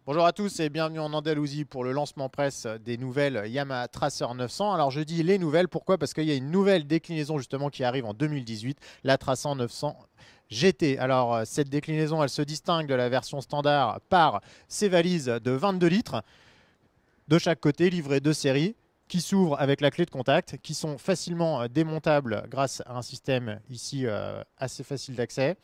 Bonjour à tous et bienvenue en Andalousie pour le lancement presse des nouvelles Yamaha Tracer 900. Alors je dis les nouvelles, pourquoi? Parce qu'il y a une nouvelle déclinaison justement qui arrive en 2018, la Tracer 900 GT. Alors cette déclinaison, elle se distingue de la version standard par ses valises de 22 litres de chaque côté, livrées de série, qui s'ouvrent avec la clé de contact, qui sont facilement démontables grâce à un système ici assez facile d'accès.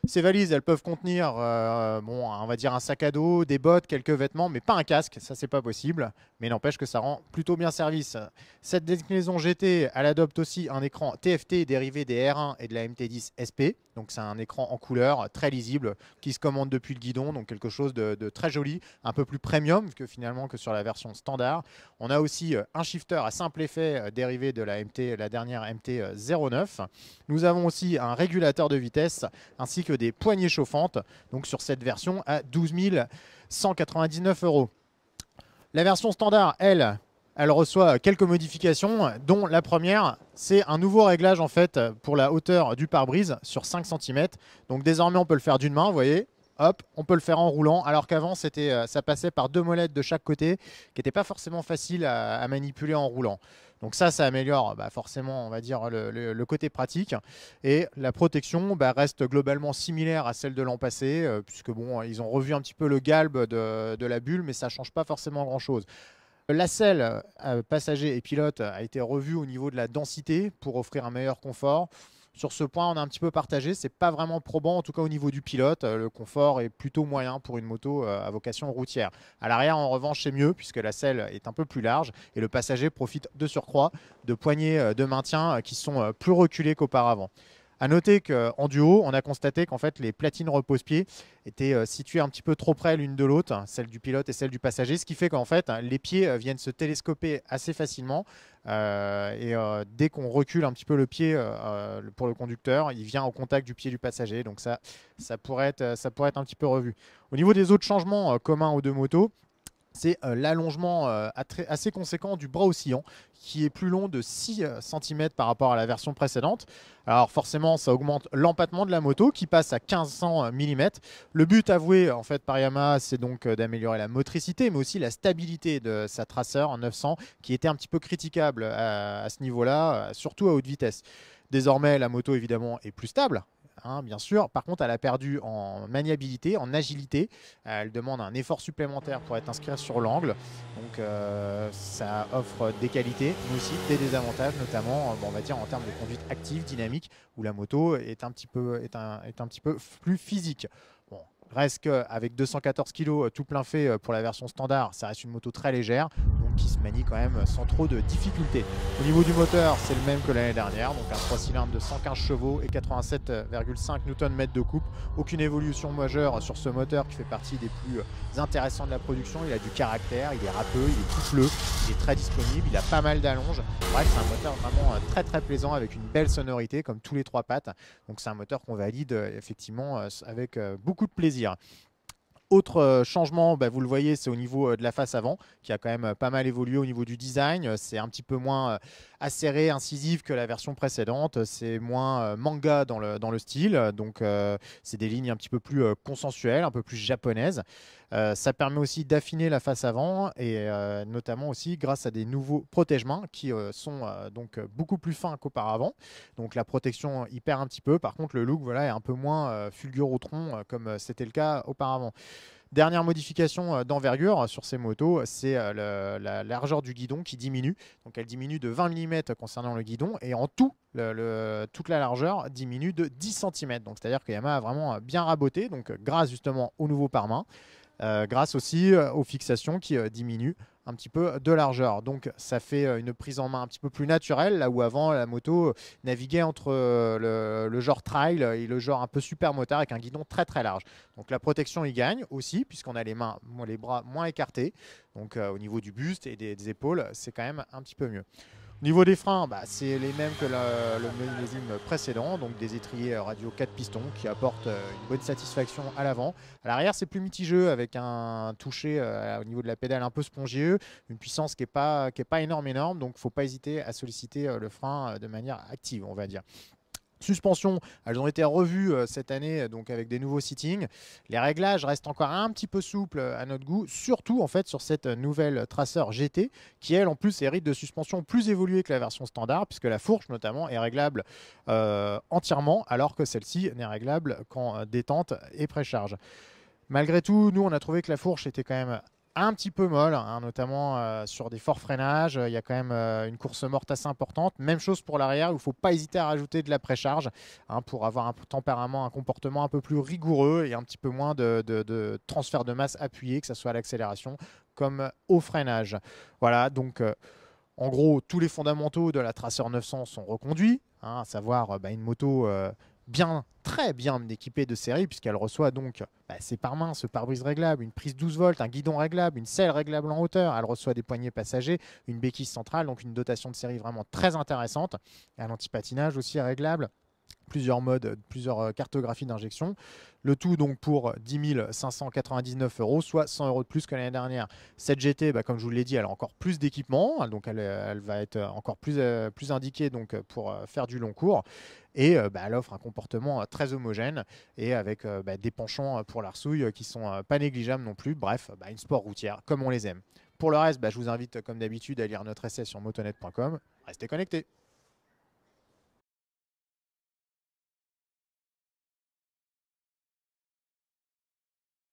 Ces valises, elles peuvent contenir, bon, on va dire un sac à dos, des bottes, quelques vêtements, mais pas un casque, ça c'est pas possible. Mais n'empêche que ça rend plutôt bien service. Cette déclinaison GT, elle adopte aussi un écran TFT dérivé des R1 et de la MT10 SP. Donc c'est un écran en couleur, très lisible, qui se commande depuis le guidon, donc quelque chose de très joli, un peu plus premium que finalement que sur la version standard. On a aussi un shifter à simple effet dérivé de la dernière MT-09. Nous avons aussi un régulateur de vitesse ainsi que des poignées chauffantes, donc sur cette version à 12 199 €. La version standard, elle reçoit quelques modifications, dont la première, c'est un nouveau réglage en fait pour la hauteur du pare-brise sur 5 cm. Donc désormais, on peut le faire d'une main, vous voyez. Hop, on peut le faire en roulant, alors qu'avant, ça passait par deux molettes de chaque côté, qui n'étaient pas forcément faciles à manipuler en roulant. Donc ça améliore forcément, on va dire, le côté pratique. Et la protection reste globalement similaire à celle de l'an passé, puisque bon, ils ont revu un petit peu le galbe de la bulle, mais ça ne change pas forcément grand-chose. La selle passager et pilote a été revue au niveau de la densité pour offrir un meilleur confort. Sur ce point, on a un petit peu partagé. C'est pas vraiment probant, en tout cas au niveau du pilote. Le confort est plutôt moyen pour une moto à vocation routière. À l'arrière, en revanche, c'est mieux puisque la selle est un peu plus large et le passager profite de surcroît de poignées de maintien qui sont plus reculées qu'auparavant. À noter qu'en duo, on a constaté qu'en fait les platines repose-pied étaient situées un petit peu trop près l'une de l'autre, celle du pilote et celle du passager, ce qui fait qu'en fait les pieds viennent se télescoper assez facilement dès qu'on recule un petit peu le pied pour le conducteur, il vient au contact du pied du passager, donc ça pourrait être un petit peu revu. Au niveau des autres changements communs aux deux motos, c'est l'allongement assez conséquent du bras oscillant qui est plus long de 6 cm par rapport à la version précédente. Alors forcément, ça augmente l'empattement de la moto qui passe à 1500 mm. Le but avoué en fait par Yamaha, c'est donc d'améliorer la motricité, mais aussi la stabilité de sa Tracer en 900 qui était un petit peu critiquable à ce niveau-là, surtout à haute vitesse. Désormais, la moto évidemment est plus stable, hein, bien sûr. Par contre, elle a perdu en maniabilité, en agilité. Elle demande un effort supplémentaire pour être inscrite sur l'angle. Donc, ça offre des qualités, mais aussi des désavantages, notamment, on va dire, en termes de conduite active, dynamique, où la moto est un petit peu, est un petit peu plus physique. Bon, reste qu'avec 214 kg tout plein fait pour la version standard, ça reste une moto très légère, donc qui se manie quand même sans trop de difficultés. Au niveau du moteur, c'est le même que l'année dernière, donc un 3 cylindres de 115 chevaux et 87,5 Nm de coupe. Aucune évolution majeure sur ce moteur qui fait partie des plus intéressants de la production. Il a du caractère, il est râpeux, il est souffleux, il est très disponible, il a pas mal d'allonges. Bref, c'est un moteur vraiment très très plaisant avec une belle sonorité comme tous les trois pattes. Donc c'est un moteur qu'on valide effectivement avec beaucoup de plaisir. Autre changement, vous le voyez, c'est au niveau de la face avant, qui a quand même pas mal évolué au niveau du design. C'est un petit peu moins acéré, incisif que la version précédente. C'est moins manga dans le style. Donc, c'est des lignes un petit peu plus consensuelles, un peu plus japonaises. Ça permet aussi d'affiner la face avant et notamment aussi grâce à des nouveaux protège-mains qui sont donc beaucoup plus fins qu'auparavant. Donc la protection y perd un petit peu. Par contre, le look voilà, est un peu moins fulgure au tronc comme c'était le cas auparavant. Dernière modification d'envergure sur ces motos, c'est la largeur du guidon qui diminue. Donc elle diminue de 20 mm concernant le guidon et en tout, toute la largeur diminue de 10 cm. Donc c'est-à-dire que Yamaha a vraiment bien raboté, donc grâce justement au nouveau pare-main. Grâce aussi aux fixations qui diminuent un petit peu de largeur. Donc ça fait une prise en main un petit peu plus naturelle, là où avant la moto naviguait entre le genre trail et le genre un peu super motard avec un guidon très très large. Donc la protection y gagne aussi, puisqu'on a les bras moins écartés. Donc au niveau du buste et des épaules, c'est quand même un petit peu mieux. Au niveau des freins, c'est les mêmes que le millésime précédent, donc des étriers radio 4 pistons qui apportent une bonne satisfaction à l'avant. À l'arrière, c'est plus mitigeux avec un toucher au niveau de la pédale un peu spongieux, une puissance qui est pas énorme, donc il ne faut pas hésiter à solliciter le frein de manière active, on va dire. Suspensions, elles ont été revues cette année, donc avec des nouveaux seatings. Les réglages restent encore un petit peu souples à notre goût, surtout en fait sur cette nouvelle Tracer GT, qui elle en plus hérite de suspensions plus évoluées que la version standard, puisque la fourche notamment est réglable entièrement, alors que celle-ci n'est réglable qu'en détente et précharge. Malgré tout, nous on a trouvé que la fourche était quand même un petit peu molle, hein, notamment sur des forts freinages. Il y a quand même une course morte assez importante. Même chose pour l'arrière, il ne faut pas hésiter à rajouter de la précharge hein, pour avoir un tempérament, un comportement un peu plus rigoureux et un petit peu moins de transfert de masse appuyé, que ce soit à l'accélération comme au freinage. Voilà, donc en gros, tous les fondamentaux de la Tracer 900 sont reconduits, hein, à savoir une moto bien, très bien équipée de série, puisqu'elle reçoit donc ses pare-mains, ce pare-brise réglable, une prise 12 volts, un guidon réglable, une selle réglable en hauteur, elle reçoit des poignées passagers, une béquille centrale, donc une dotation de série vraiment très intéressante, un anti-patinage aussi réglable, plusieurs modes, plusieurs cartographies d'injection. Le tout donc pour 10 599 €, soit 100 € de plus que l'année dernière. Cette GT, comme je vous l'ai dit, elle a encore plus d'équipement, donc elle va être encore plus indiquée donc, pour faire du long cours. Et elle offre un comportement très homogène et avec des penchants pour l'arsouille qui sont pas négligeables non plus. Bref, une sport routière comme on les aime. Pour le reste, je vous invite comme d'habitude à lire notre essai sur motonet.com. Restez connectés.